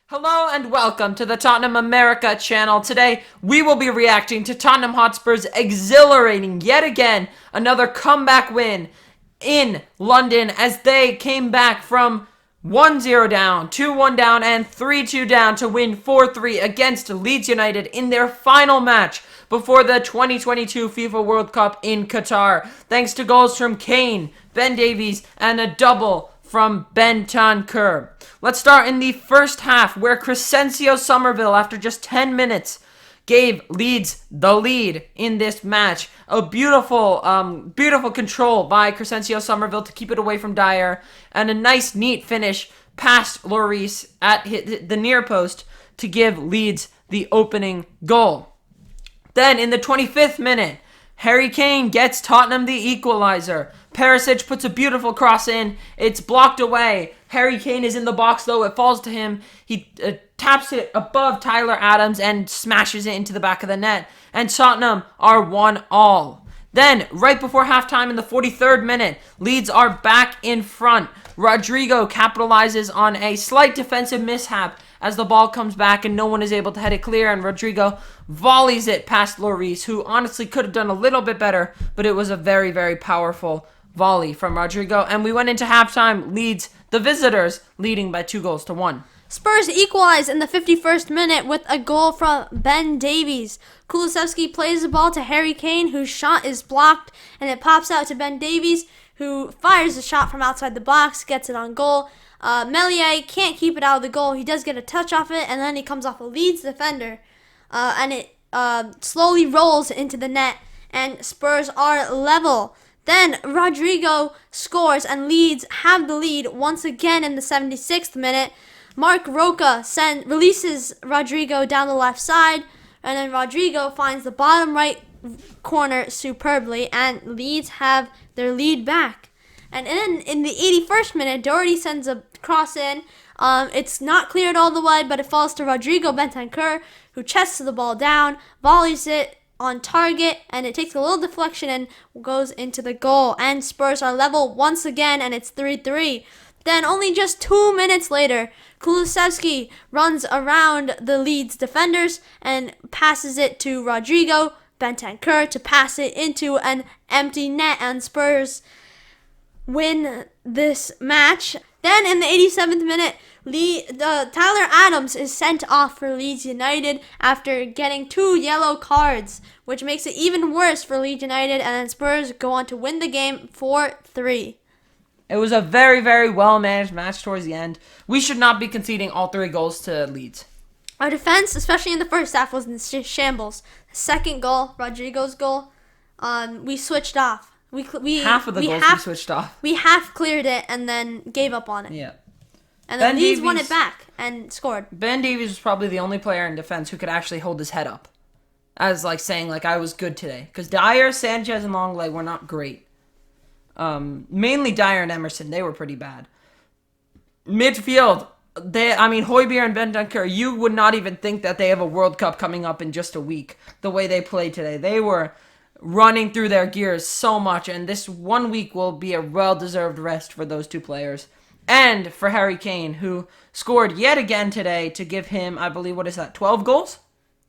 Hello and welcome to the Tottenham America channel. Today, we will be reacting to Tottenham Hotspur's exhilarating, yet again, another comeback win in London as they came back from 1-0 down, 2-1 down, and 3-2 down to win 4-3 against Leeds United in their final match before the 2022 FIFA World Cup in Qatar, thanks to goals from Kane, Ben Davies, and a double from BENTANCUR. Let's start in the first half, where Crescencio Somerville, after just 10 minutes, gave Leeds the lead in this match. A beautiful control by Crescencio Somerville to keep it away from Dyer, and a nice, neat finish past Lloris at the near post to give Leeds the opening goal. Then, in the 25th minute, Harry Kane gets Tottenham the equalizer. Perisic puts a beautiful cross in. It's blocked away. Harry Kane is in the box, though. It falls to him. He taps it above Tyler Adams and smashes it into the back of the net. And Tottenham are 1-1. Then, right before halftime in the 43rd minute, Leeds are back in front. Rodrigo capitalizes on a slight defensive mishap as the ball comes back and no one is able to head it clear, and Rodrigo volleys it past Lloris, who honestly could have done a little bit better, but it was a very, very powerful volley from Rodrigo. And we went into halftime, Leeds, the visitors, leading by 2-1. Spurs equalize in the 51st minute with a goal from Ben Davies. Kulusevski plays the ball to Harry Kane, whose shot is blocked, and it pops out to Ben Davies, who fires a shot from outside the box, gets it on goal. Meslier can't keep it out of the goal. He does get a touch off it, and then he comes off a Leeds defender, and it slowly rolls into the net, and Spurs are level. Then Rodrigo scores, and Leeds have the lead once again in the 76th minute. Mark Roca releases Rodrigo down the left side, and then Rodrigo finds the bottom right corner superbly, and Leeds have their lead back. And then in the 81st minute, Doherty sends a cross in. It's not cleared all the way, but it falls to Rodrigo Bentancur, who chests the ball down, volleys it on target, and it takes a little deflection and goes into the goal. And Spurs are level once again, and it's 3-3. Then only just 2 minutes later, Kulusevski runs around the Leeds defenders and passes it to Rodrigo Bentancur to pass it into an empty net, and Spurs win this match. Then in the 87th minute, Tyler Adams is sent off for Leeds United after getting 2 yellow cards, which makes it even worse for Leeds United, and then Spurs go on to win the game 4-3. It was a very, very well-managed match towards the end. We should not be conceding all 3 goals to Leeds. Our defense, especially in the first half, was in shambles. The second goal, Rodrigo's goal, we switched off. Half of the goals we switched off. We half cleared it and then gave up on it. Yeah. And then Leeds won it back and scored. Ben Davies was probably the only player in defense who could actually hold his head up, as saying I was good today. Because Dyer, Sanchez, and Longley were not great. Mainly Dyer and Emerson, they were pretty bad. Midfield, Højbjerg and Bentancur, you would not even think that they have a World Cup coming up in just a week. The way they played today, they were running through their gears so much, and this 1 week will be a well-deserved rest for those 2 players. And for Harry Kane, who scored yet again today to give him, I believe, 12 goals?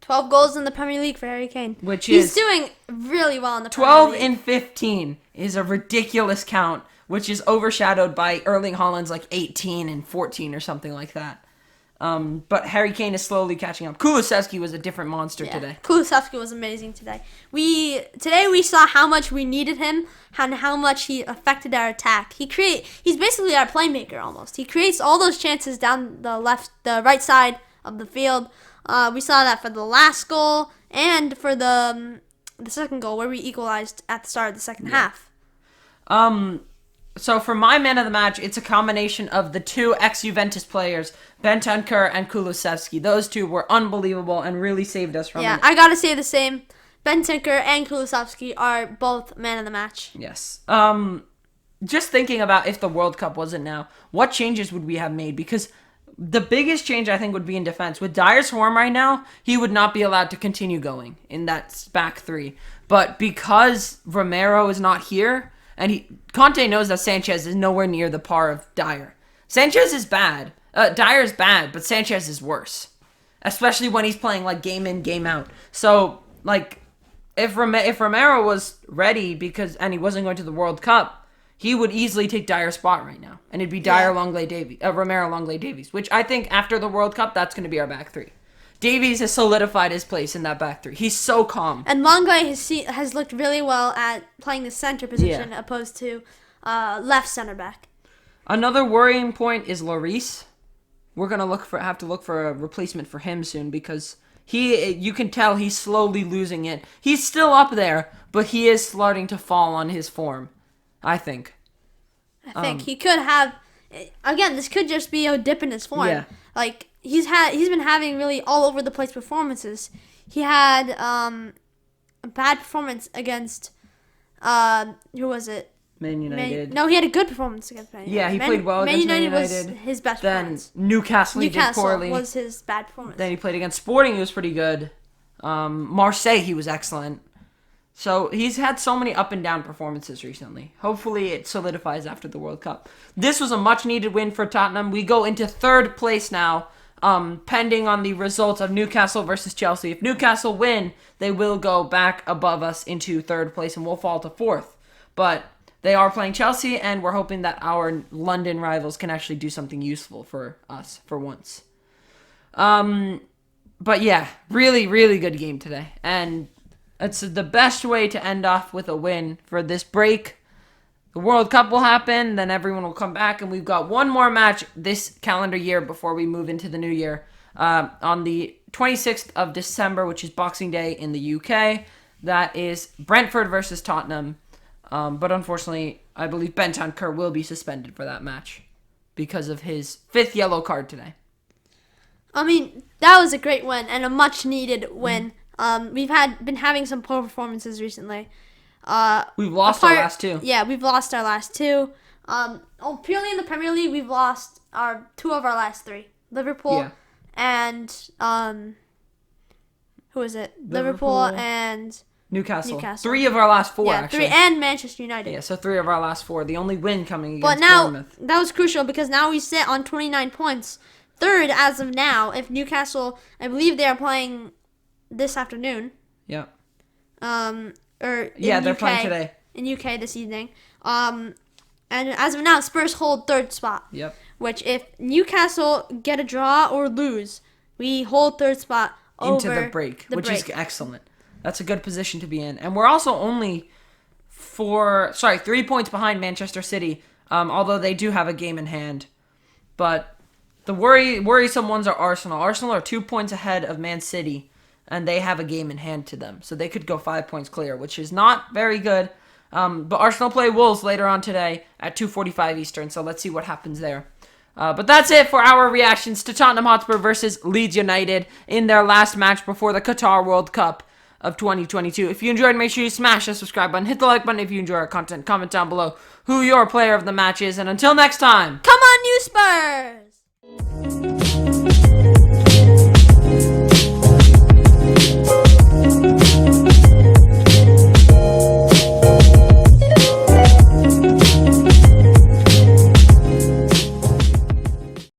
12 goals in the Premier League for Harry Kane. He's doing really well in the Premier League. 12 in 15 is a ridiculous count, which is overshadowed by Erling Haaland's 18 and 14 or something like that. But Harry Kane is slowly catching up. Kulusevski was a different monster today. Kulusevski was amazing today. Today we saw how much we needed him and how much he affected our attack. He's basically our playmaker almost. He creates all those chances down the right side of the field. We saw that for the last goal and for the second goal where we equalized at the start of the second half. So for my man of the match, it's a combination of the 2 ex-Juventus players, Bentancur and Kulusevski. Those 2 were unbelievable and really saved us from it. Yeah, I gotta say the same. Bentancur and Kulusevski are both man of the match. Yes. Just thinking about if the World Cup wasn't now, what changes would we have made? Because the biggest change, I think, would be in defense. With Dyer's form right now, he would not be allowed to continue going in that back 3. But because Romero is not here, And Conte knows that Sanchez is nowhere near the par of Dyer. Sanchez is bad. Dyer's bad, but Sanchez is worse. Especially when he's playing like game in, game out. So, like, if Romero was ready and he wasn't going to the World Cup, he would easily take Dyer's spot right now. And it'd be Dyer, Longley, Davies, Romero, Longley, Davies. Which I think after the World Cup, that's going to be our back three. Davies has solidified his place in that back three. He's so calm. And Longley has looked really well at playing the center position opposed to left center back. Another worrying point is Lloris. We're gonna have to look for a replacement for him soon because you can tell he's slowly losing it. He's still up there, but he is starting to fall on his form, I think. I think he could have. Again, this could just be a dip in his form. Yeah. Like he's been having really all over the place performances. He had a bad performance against who was it? Man United. No, he had a good performance against Man United. Yeah, he played well against Man United. Was his best then performance. Newcastle did poorly. Was his bad performance. Then he played against Sporting, he was pretty good. Marseille, he was excellent. So he's had so many up and down performances recently. Hopefully it solidifies after the World Cup. This was a much needed win for Tottenham. We go into third place now, pending on the results of Newcastle versus Chelsea. If Newcastle win, they will go back above us into third place and we'll fall to fourth. But they are playing Chelsea, and we're hoping that our London rivals can actually do something useful for us for once. But yeah, really, really good game today. And it's the best way to end off with a win for this break. The World Cup will happen, then everyone will come back, and we've got one more match this calendar year before we move into the new year. On the 26th of December, which is Boxing Day in the UK. That is Brentford versus Tottenham. But unfortunately, I believe BENTANCUR will be suspended for that match because of his 5th yellow card today. I mean, that was a great win and a much-needed win. We've been having some poor performances recently. We've lost our last two. Yeah, we've lost our last two. Purely in the Premier League, we've lost two of our last three. Liverpool and who is it? Liverpool and Newcastle. 3 of our last 4, actually. 3 and Manchester United. Yeah, so 3 of our last 4. The only win coming against But now, Bournemouth. that was crucial because now we sit on 29 points. Third as of now. If Newcastle, I believe they are playing this afternoon. Yeah. They're playing today. In UK this evening. And as of now, Spurs hold third spot. Yep. Which if Newcastle get a draw or lose, we hold third spot into the break, which is excellent. That's a good position to be in. And we're also only 3 points behind Manchester City, although they do have a game in hand. But the worrisome ones are Arsenal. Arsenal are 2 points ahead of Man City, and they have a game in hand to them. So they could go 5 points clear, which is not very good. But Arsenal play Wolves later on today at 2:45 Eastern, so let's see what happens there. But that's it for our reactions to Tottenham Hotspur versus Leeds United in their last match before the Qatar World Cup of 2022. If you enjoyed, make sure you smash the subscribe button, hit the like button if you enjoy our content, comment down below who your player of the match is, and until next time, come on, you Spurs!